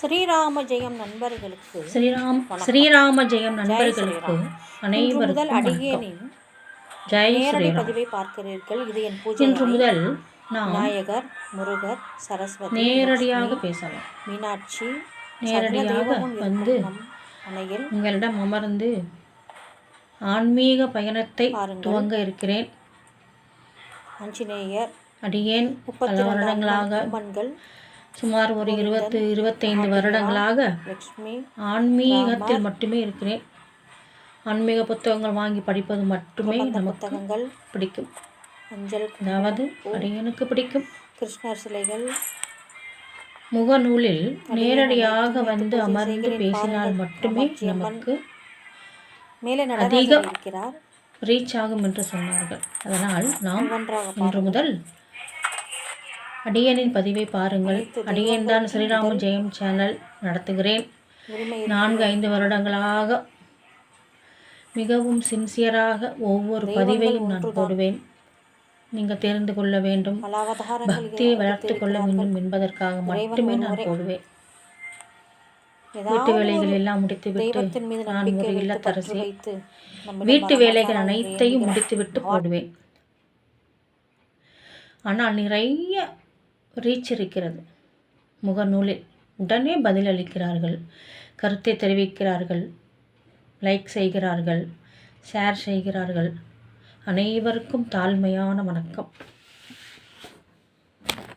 ஸ்ரீராம ஜெயம் நண்பர்களுக்கு ஸ்ரீராம ஜெயம் நண்பர்களுக்கு அனைவருக்கும் அடியேனின் நேரடி பதிவை பார்க்கிறீர்கள். இது என் பூஜை. இன்று முதல் நாம் விநாயகர், முருகர், சரஸ்வதி, நேரடியாக பேசலாம். மீனாட்சி நேரடியாக வந்து உங்களிடம் அமர்ந்து ஆன்மீக பயணத்தை துவங்க இருக்கிறேன். ஆஞ்சநேயர், அடியேன் பல வருடங்களாக சுமார் ஒரு 20-25 வருடங்களாக ஆன்மீகத்தில் மட்டுமே இருக்கிறேன். ஆன்மீக புத்தகங்கள் வாங்கி படிப்பது மட்டுமே நமக்கு பிடிக்கும். அதாவது அடியனுக்கு பிடிக்கும். கிருஷ்ணர் சிலைகள், முகநூலில் நேரடியாக வந்து அமர்ந்து பேசினால் மட்டுமே நமக்கு அதிக ரீச் ஆகும் என்று சொன்னார்கள். அதனால் நாம் இன்று முதல் அடியனின் பதிவை பாருங்கள். அடியன் தான் ஸ்ரீராம ஜெயம் சேனல் நடத்துகிறேன். 4-5 வருடங்களாக மிகவும் சின்சியராக ஒவ்வொரு பதிவையும் நான் போடுவேன். நீங்கள் தெரிந்து கொள்ள வேண்டும், பக்தியை வளர்த்து கொள்ள வேண்டும் என்பதற்காக மட்டுமே நான் போடுவேன். வீட்டு வேலைகள் எல்லாம் முடித்துவிட்டு நான் ஒரு இல்லத்தரசி. வீட்டு வேலைகள் அனைத்தையும் முடித்துவிட்டு போடுவேன். ஆனால் நிறைய ரீச் இருக்கிறது. முகநூலில் உடனே பதிலளிக்கிறார்கள், கருத்தை தெரிவிக்கிறார்கள், லைக் செய்கிறார்கள், ஷேர் செய்கிறார்கள். அனைவருக்கும் தாழ்மையான வணக்கம்.